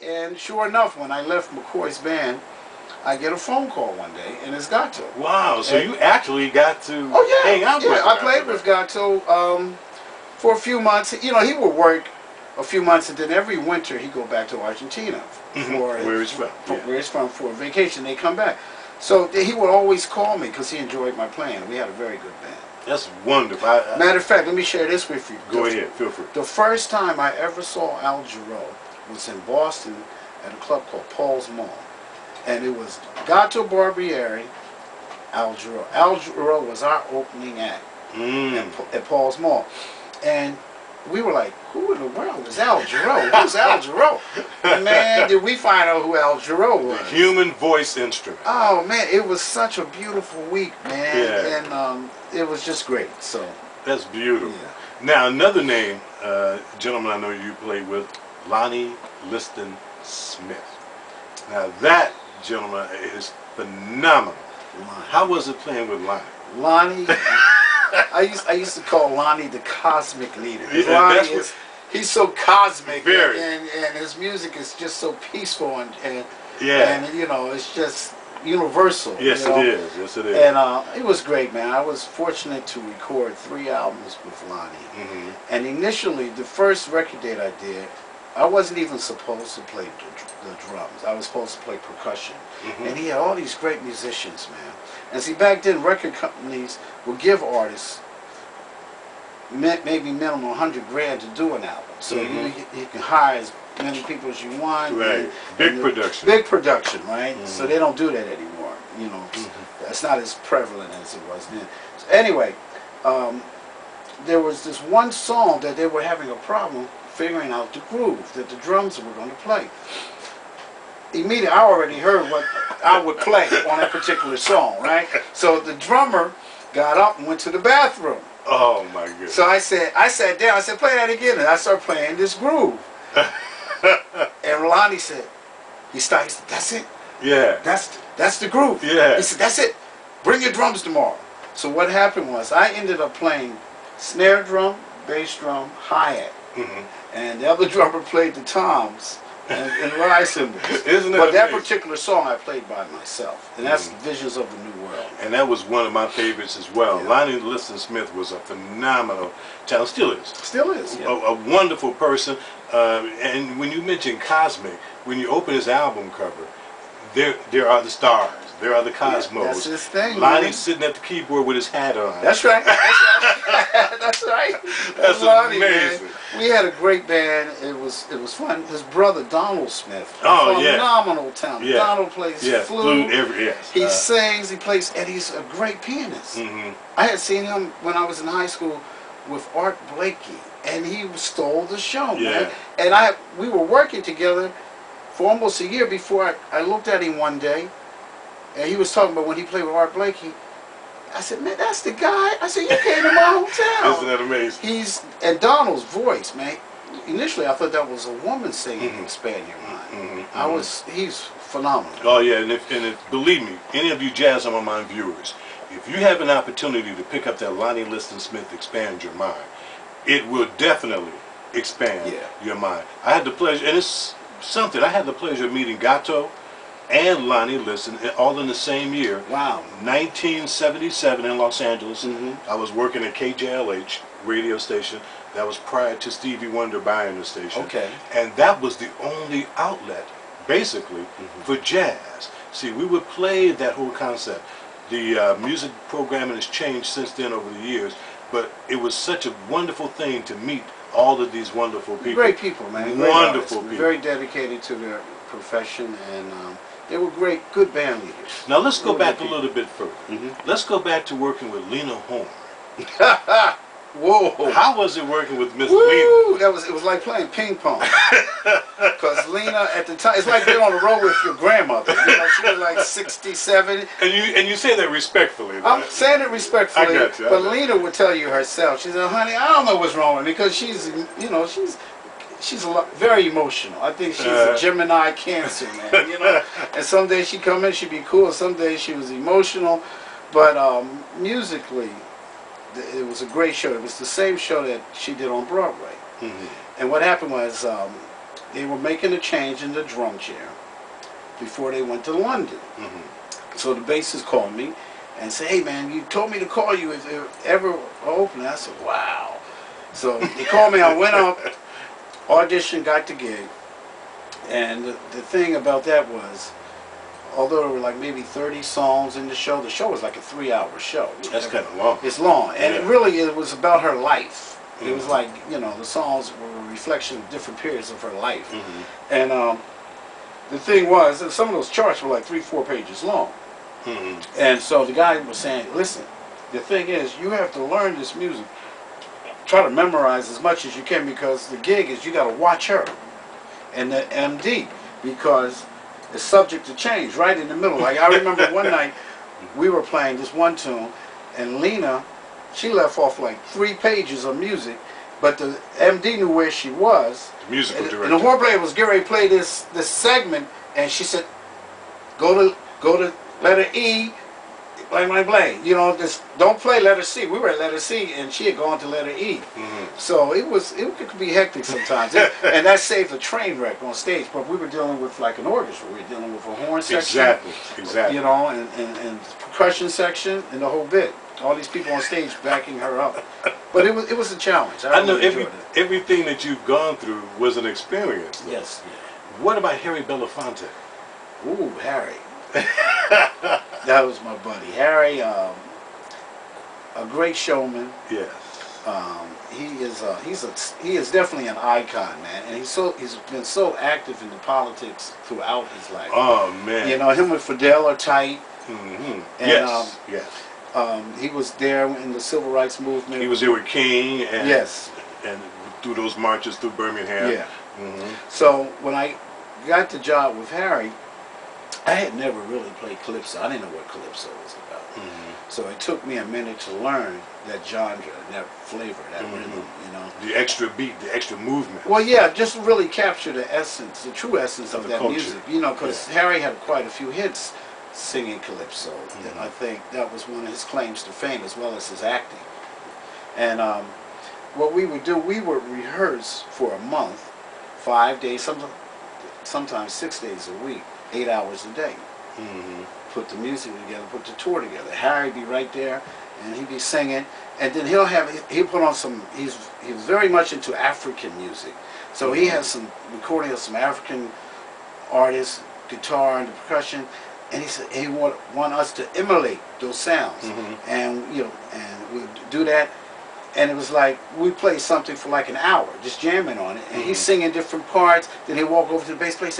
And sure enough, when I left McCoy's band, I get a phone call one day, and it's Gato. Wow, so you actually got to hang out with him. I played with Gato for a few months. You know, he would work a few months, and then every winter he'd go back to Argentina for where he's from. Where he's from for a vacation. They come back. So he would always call me because he enjoyed my playing. We had a very good band. That's wonderful. Matter of fact, let me share this with you. Go ahead, feel free. The first time I ever saw Al Jarreau was in Boston at a club called Paul's Mall. And it was Gato Barbieri, Al Jarreau. Al Jarreau was our opening act at Paul's Mall. And we were like, who in the world is Al Jarreau? Who's Al Jarreau? And man, did we find out who Al Jarreau was. The human voice instrument. Oh man, it was such a beautiful week, man. Yeah. And it was just great. So that's beautiful. Yeah. Now another name, gentleman I know you played with, Lonnie Liston Smith. Now that gentleman is phenomenal. Lonnie. How was it playing with Lonnie? Lonnie, I used to call Lonnie the cosmic leader. Yeah, Lonnie he's so cosmic, very. And his music is just so peaceful and you know, it's just universal. Yes, you know? it is. Yes, it is. And it was great, man. I was fortunate to record 3 albums with Lonnie. And initially, the first record date I did, I wasn't even supposed to play the drums. I was supposed to play percussion. And he had all these great musicians, man. And see, back then, record companies would give artists maybe minimum 100 grand to do an album. So you can hire as many people as you want. Right. Big production. Big production, right? So they don't do that anymore. You know, it's not as prevalent as it was then. So anyway, there was this one song that they were having a problem figuring out the groove that the drums were going to play. Immediately, I already heard what I would play on that particular song, right? So the drummer got up and went to the bathroom. Oh my goodness! So I sat down. I said, "Play that again." And I started playing this groove. And Lonnie said, he said, "That's it. Yeah. That's the groove." Yeah. He said, "That's it. Bring your drums tomorrow." So what happened was I ended up playing snare drum, bass drum, hi-hat, and the other drummer played the toms and ride cymbals. Isn't it But that amazing? particular song I played by myself, and that's Visions of the New World. And that was one of my favorites as well. Yeah. Lonnie Liston Smith was a phenomenal talent, still is. Still is. Yeah. A wonderful person. And when you mention cosmic, when you open his album cover, there are the stars. There are the cosmos. Yeah, that's his thing. Lonnie's sitting at the keyboard with his hat on. That's right. That's right. That's right. That's Lonnie, amazing. Man. We had a great band. It was fun. His brother Donald Smith. Phenomenal talent. Yeah. Donald plays flute. He sings. He plays, and he's a great pianist. I had seen him when I was in high school with Art Blakey, and he stole the show, man. And we were working together for almost a year before I looked at him one day. And he was talking about when he played with Art Blakey. I said, "Man, that's the guy." I said, "You came to my hotel." Isn't that amazing? And Donald's voice, man. Initially, I thought that was a woman singing "Expand Your Mind." He's phenomenal. Oh yeah, and believe me, any of you Jazz on My Mind viewers, if you have an opportunity to pick up that Lonnie Liston Smith "Expand Your Mind," it will definitely expand your mind. I had the pleasure, and it's something. I had the pleasure of meeting Gato and Lonnie Liston all in the same year. Wow. 1977 in Los Angeles. I was working at KJLH radio station. That was prior to Stevie Wonder buying the station. Okay. And that was the only outlet, basically, for jazz. See, we would play that whole concept. The music programming has changed since then over the years, but it was such a wonderful thing to meet all of these wonderful people. Great people, man. Wonderful people. Very dedicated to their profession, and they were good band leaders. Now let's go back a little bit further. Let's go back to working with Lena Horne. Whoa! How was it working with Miss Woo! Lena? It was like playing ping pong. Because Lena at the time, it's like being on the road with your grandmother. You know, she was like 67. And you say that respectfully. I'm saying it respectfully. I got you. But Lena would tell you herself. She said, "Honey, I don't know what's wrong with me," because she's very emotional. I think she's a Gemini Cancer, man. You know, and some days she'd come in, she'd be cool. Some days she was emotional, but musically, it was a great show. It was the same show that she did on Broadway. And what happened was they were making a change in the drum chair before they went to London. So the bassist called me and said, "Hey man, you told me to call you if it ever open." I said, "Wow." So he called me. I went up, auditioned, got the gig, and the thing about that was, although there were like maybe 30 songs in the show was like a 3-hour show. That's kind of long. It's long, and it was about her life. It was like, you know, the songs were a reflection of different periods of her life. And the thing was, some of those charts were like 3-4 pages long. And so the guy was saying, "Listen, the thing is, you have to learn this music. Try to memorize as much as you can, because the gig is you got to watch her and the MD, because it's subject to change right in the middle." Like I remember one night we were playing this one tune, and Lena, she left off like 3 pages of music, but the MD knew where she was. The musical director. And the horn player was getting ready to play this segment, and she said, "Go to letter E, blank, blank, blank. You know, just don't play letter C." We were at letter C, and she had gone to letter E. So it could be hectic sometimes, and that saved a train wreck on stage. But we were dealing with like an orchestra. We were dealing with a horn section, exactly. You know, and percussion section, and the whole bit. All these people on stage backing her up. But it was a challenge. I know everything that you've gone through was an experience, though. Yes. What about Harry Belafonte? Ooh, Harry. That was my buddy. Harry, a great showman. Yes. He is definitely an icon, man, and he's been so active in the politics throughout his life. Oh man. You know, him and Fidel are tight. And, yes. Yes. He was there in the civil rights movement. He was there with King. And, yes. And through those marches through Birmingham. Yeah. So when I got the job with Harry, I had never really played calypso. I didn't know what calypso was about. So it took me a minute to learn that genre, that flavor, that rhythm, you know. The extra beat, the extra movement. Well, yeah, just really capture the essence, the true essence of that culture. music. You know, because Harry had quite a few hits singing calypso, and I think that was one of his claims to fame, as well as his acting. And what we would do, we would rehearse for a month, 5 days, sometimes 6 days a week, 8 hours a day. Put the music together, put the tour together. Harry'd be right there, and he'd be singing, and then he'll put on some. He was very much into African music, so he has some recording of some African artists, guitar and the percussion, and he said he want us to emulate those sounds, and you know, and we'd do that. And it was like we played something for like an hour, just jamming on it. And he's singing different parts. Then he'll walk over to the bass player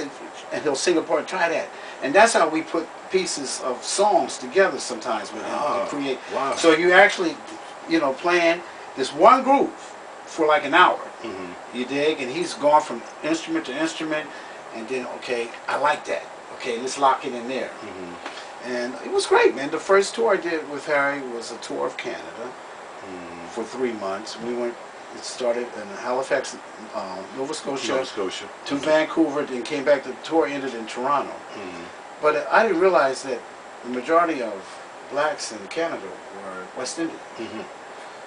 and he'll sing a part. Try that. And that's how we put pieces of songs together sometimes with him to create. Wow. So you actually, you know, playing this one groove for like an hour. You dig? And he's gone from instrument to instrument. And then, okay, I like that. Okay, let's lock it in there. And it was great, man. The first tour I did with Harry was a tour of Canada. For 3 months. It started in Halifax, Nova Scotia, to Vancouver, then came back. The tour ended in Toronto. But I didn't realize that the majority of blacks in Canada were West Indian.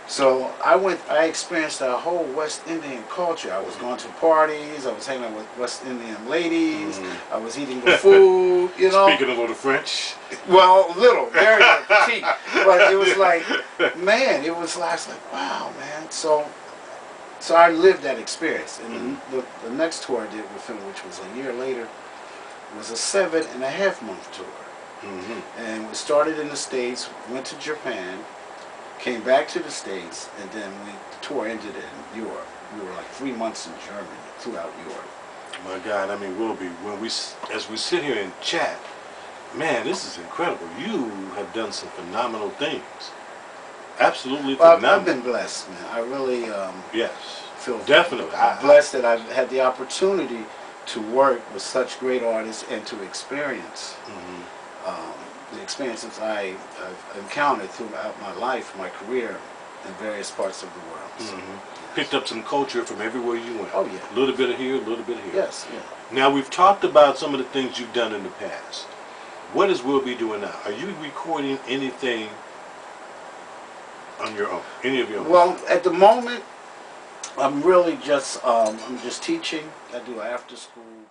So I experienced a whole West Indian culture. I was going to parties, I was hanging out with West Indian ladies, I was eating the food, you know. Speaking a little French? Well, little, very petite. But it was like, man, I was like, wow, man. So I lived that experience. And the next tour I did with him, which was a year later, was a 7.5-month tour. And we started in the States, went to Japan, came back to the States, and then the tour ended in Europe. We were like 3 months in Germany, throughout Europe. My God, I mean, Wilby, as we sit here and chat, man, this is incredible. You have done some phenomenal things. Absolutely phenomenal. I've been blessed, man. I really feel definitely blessed that I've had the opportunity to work with such great artists and to experience the experiences I've encountered throughout my life, my career, in various parts of the world. Picked up some culture from everywhere you went. Oh, yeah. A little bit of here, a little bit of here. Yes, yeah. Now, we've talked about some of the things you've done in the past. What is Wilby doing now? Are you recording anything on your own? Any of your own? Well, at the moment, I'm really just I'm just teaching. I do after school.